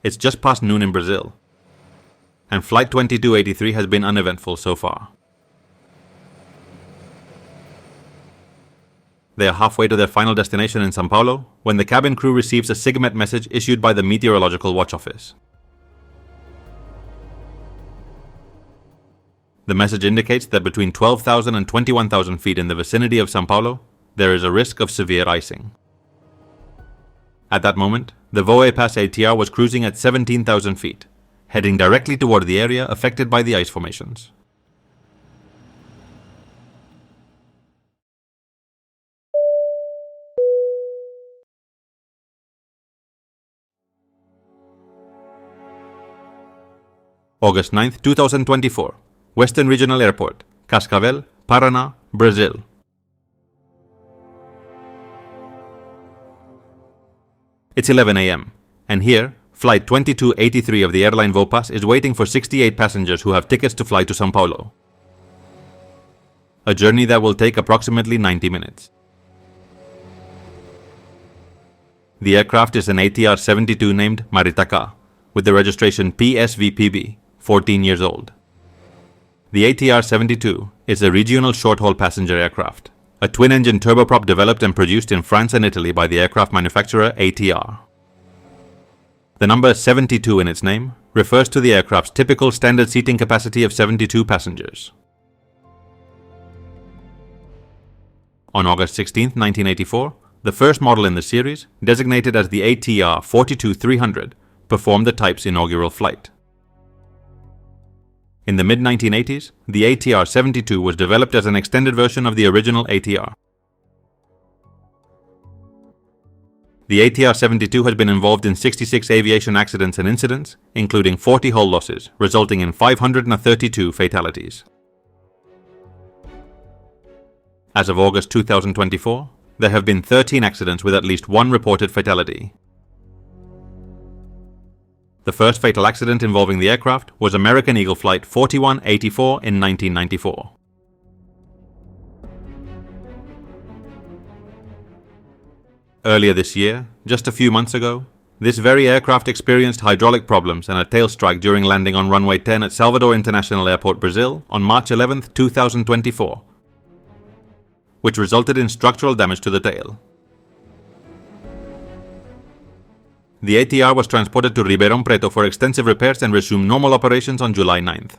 It's just past noon in Brazil, and Flight 2283 has been uneventful so far. They are halfway to their final destination in São Paulo when the cabin crew receives a SIGMET message issued by the Meteorological Watch Office. The message indicates that between 12,000 and 21,000 feet in the vicinity of São Paulo, there is a risk of severe icing. At that moment, the VoePass ATR was cruising at 17,000 feet, heading directly toward the area affected by the ice formations. August 9, 2024. Western Regional Airport, Cascavel, Paraná, Brazil. It's 11 a.m., and here, Flight 2283 of the airline VoePass is waiting for 68 passengers who have tickets to fly to São Paulo. A journey that will take approximately 90 minutes. The aircraft is an ATR 72 named Maritaca, with the registration PSVPB, 14 years old. The ATR 72 is a regional short-haul passenger aircraft, a twin-engine turboprop developed and produced in France and Italy by the aircraft manufacturer ATR. The number 72 in its name refers to the aircraft's typical standard seating capacity of 72 passengers. On August 16, 1984, the first model in the series, designated as the ATR 42-300, performed the type's inaugural flight. In the mid-1980s, the ATR 72 was developed as an extended version of the original ATR. The ATR 72 has been involved in 66 aviation accidents and incidents, including 40 hull losses, resulting in 532 fatalities. As of August 2024, there have been 13 accidents with at least one reported fatality. The first fatal accident involving the aircraft was American Eagle Flight 4184 in 1994. Earlier this year, just a few months ago, this very aircraft experienced hydraulic problems and a tail strike during landing on runway 10 at Salvador International Airport, Brazil on March 11, 2024, which resulted in structural damage to the tail. The ATR was transported to Ribeirão Preto for extensive repairs and resumed normal operations on July 9th.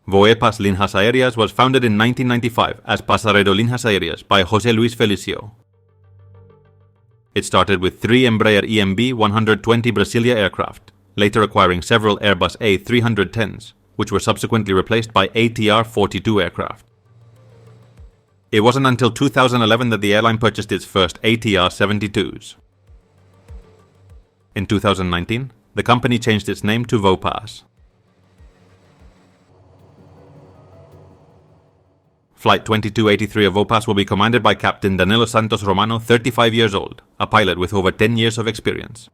VoePass Linhas Aéreas was founded in 1995 as Passaredo Linhas Aéreas by José Luis Felicio. It started with 3 Embraer EMB 120 Brasilia aircraft, later acquiring several Airbus A310s, which were subsequently replaced by ATR 42 aircraft. It wasn't until 2011 that the airline purchased its first ATR 72s. In 2019, the company changed its name to VoePass. Flight 2283 of VoePass will be commanded by Captain Danilo Santos Romano, 35 years old, a pilot with over 10 years of experience.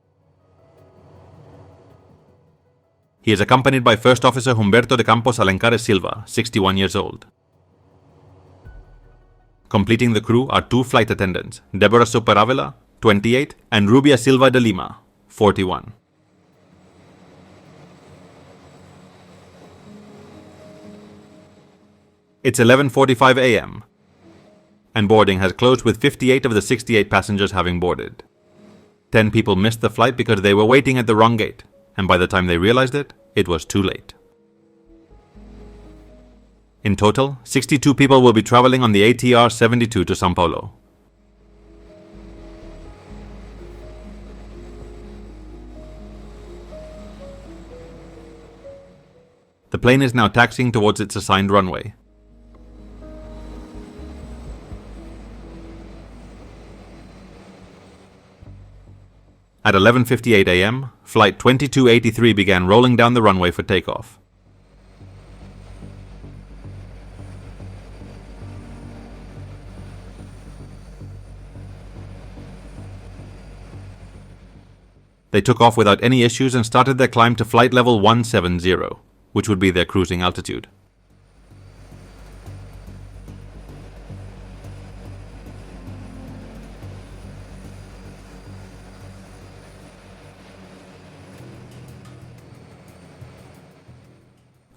He is accompanied by First Officer Humberto de Campos Alencar Silva, 61 years old. Completing the crew are 2 flight attendants, Deborah Superavela, 28, and Rubia Silva de Lima, 41. It's 11:45 a.m., and boarding has closed with 58 of the 68 passengers having boarded. 10 people missed the flight because they were waiting at the wrong gate, and by the time they realized it, it was too late. In total, 62 people will be traveling on the ATR 72 to São Paulo. The plane is now taxiing towards its assigned runway. At 11:58 a.m., Flight 2283 began rolling down the runway for takeoff. They took off without any issues and started their climb to flight level 170, which would be their cruising altitude.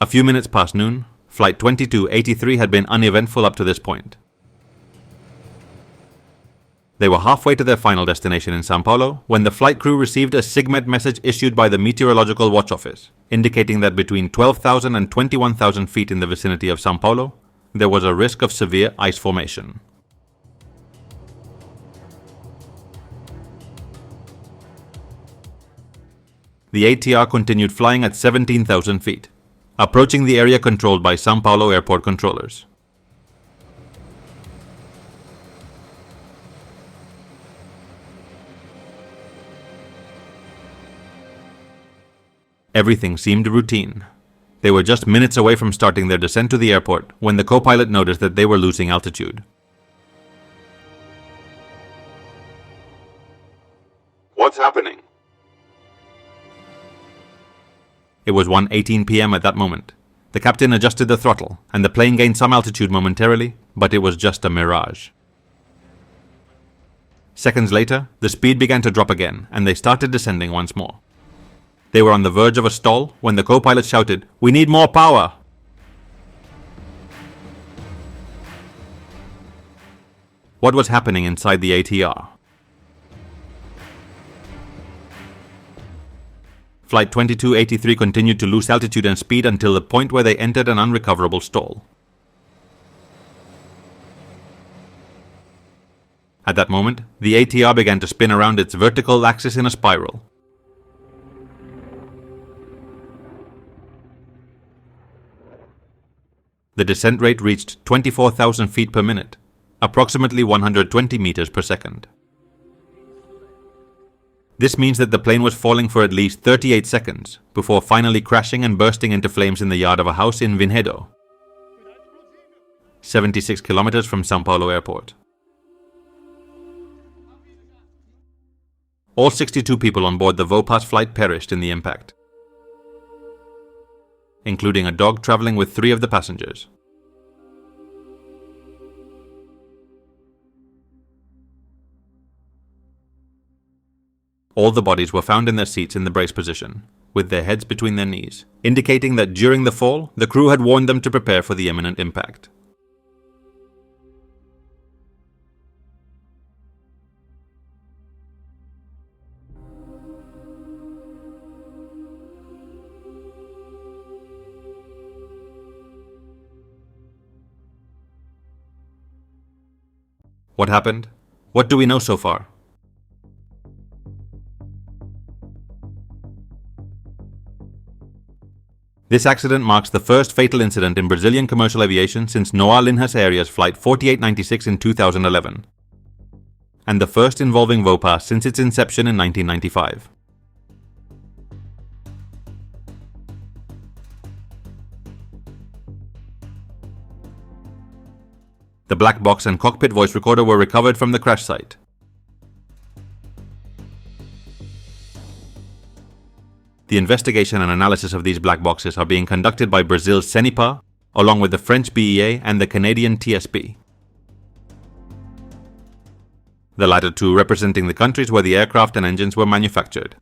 A few minutes past noon, Flight 2283 had been uneventful up to this point. They were halfway to their final destination in São Paulo when the flight crew received a SIGMET message issued by the Meteorological Watch Office, indicating that between 12,000 and 21,000 feet in the vicinity of São Paulo, there was a risk of severe ice formation. The ATR continued flying at 17,000 feet, approaching the area controlled by São Paulo airport controllers. Everything seemed routine. They were just minutes away from starting their descent to the airport when the co-pilot noticed that they were losing altitude. What's happening? It was 1:18 p.m. at that moment. The captain adjusted the throttle, and the plane gained some altitude momentarily, but it was just a mirage. Seconds later, the speed began to drop again, and they started descending once more. They were on the verge of a stall when the co-pilot shouted, "We need more power!" What was happening inside the ATR? Flight 2283 continued to lose altitude and speed until the point where they entered an unrecoverable stall. At that moment, the ATR began to spin around its vertical axis in a spiral. The descent rate reached 24,000 feet per minute, approximately 120 meters per second. This means that the plane was falling for at least 38 seconds before finally crashing and bursting into flames in the yard of a house in Vinhedo, 76 kilometers from São Paulo airport. All 62 people on board the VoePass flight perished in the impact, including a dog traveling with 3 of the passengers. All the bodies were found in their seats in the brace position, with their heads between their knees, indicating that during the fall, the crew had warned them to prepare for the imminent impact. What happened? What do we know so far? This accident marks the first fatal incident in Brazilian commercial aviation since Noah Linhas Aérea's Flight 4896 in 2011, and the first involving VoePass since its inception in 1995. The black box and cockpit voice recorder were recovered from the crash site. The investigation and analysis of these black boxes are being conducted by Brazil's CENIPA, along with the French BEA and the Canadian TSB. The latter two representing the countries where the aircraft and engines were manufactured.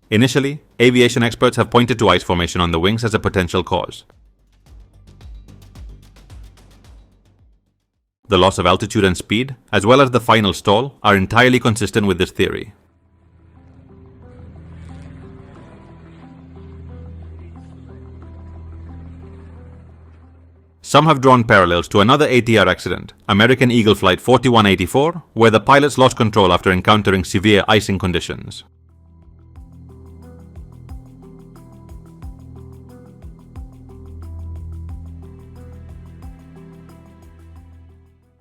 Initially, aviation experts have pointed to ice formation on the wings as a potential cause. The loss of altitude and speed, as well as the final stall, are entirely consistent with this theory. Some have drawn parallels to another ATR accident, American Eagle Flight 4184, where the pilots lost control after encountering severe icing conditions.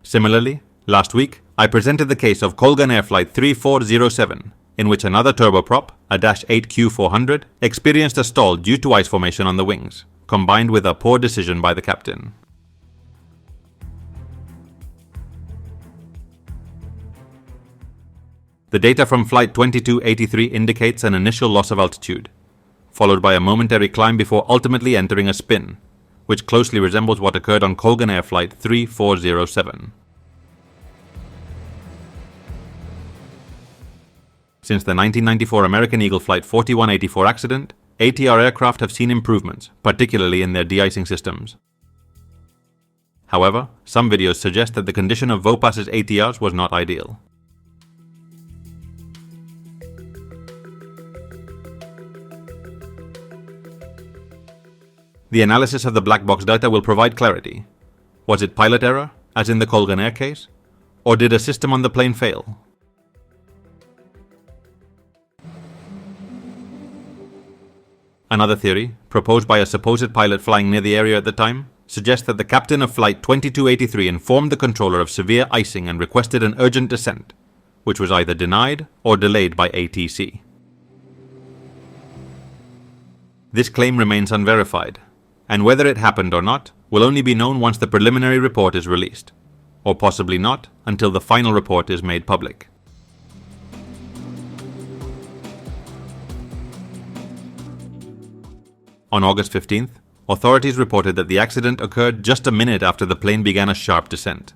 Similarly, last week, I presented the case of Colgan Air Flight 3407, in which another turboprop, a Dash 8Q400, experienced a stall due to ice formation on the wings, combined with a poor decision by the captain. The data from Flight 2283 indicates an initial loss of altitude, followed by a momentary climb before ultimately entering a spin, which closely resembles what occurred on Colgan Air Flight 3407. Since the 1994 American Eagle Flight 4184 accident, ATR aircraft have seen improvements, particularly in their de-icing systems. However, some videos suggest that the condition of VoePass's ATRs was not ideal. The analysis of the black box data will provide clarity. Was it pilot error, as in the Colgan Air case? Or did a system on the plane fail? Another theory, proposed by a supposed pilot flying near the area at the time, suggests that the captain of Flight 2283 informed the controller of severe icing and requested an urgent descent, which was either denied or delayed by ATC. This claim remains unverified, and whether it happened or not will only be known once the preliminary report is released, or possibly not until the final report is made public. On August 15th, authorities reported that the accident occurred just a minute after the plane began a sharp descent.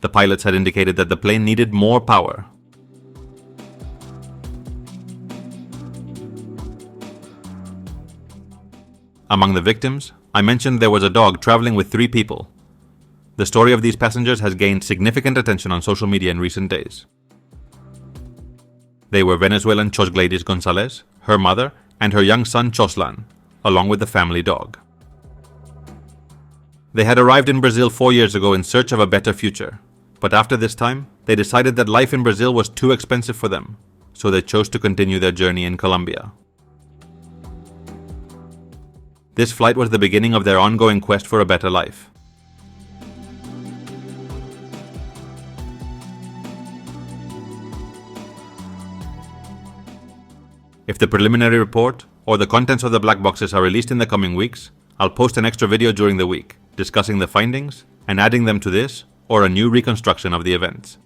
The pilots had indicated that the plane needed more power. Among the victims, I mentioned there was a dog traveling with 3 people. The story of these passengers has gained significant attention on social media in recent days. They were Venezuelan Chosgladys Gonzalez, her mother, and her young son Choslan, along with the family dog. They had arrived in Brazil 4 years ago in search of a better future, but after this time, they decided that life in Brazil was too expensive for them, so they chose to continue their journey in Colombia. This flight was the beginning of their ongoing quest for a better life. If the preliminary report or the contents of the black boxes are released in the coming weeks, I'll post an extra video during the week discussing the findings and adding them to this or a new reconstruction of the events.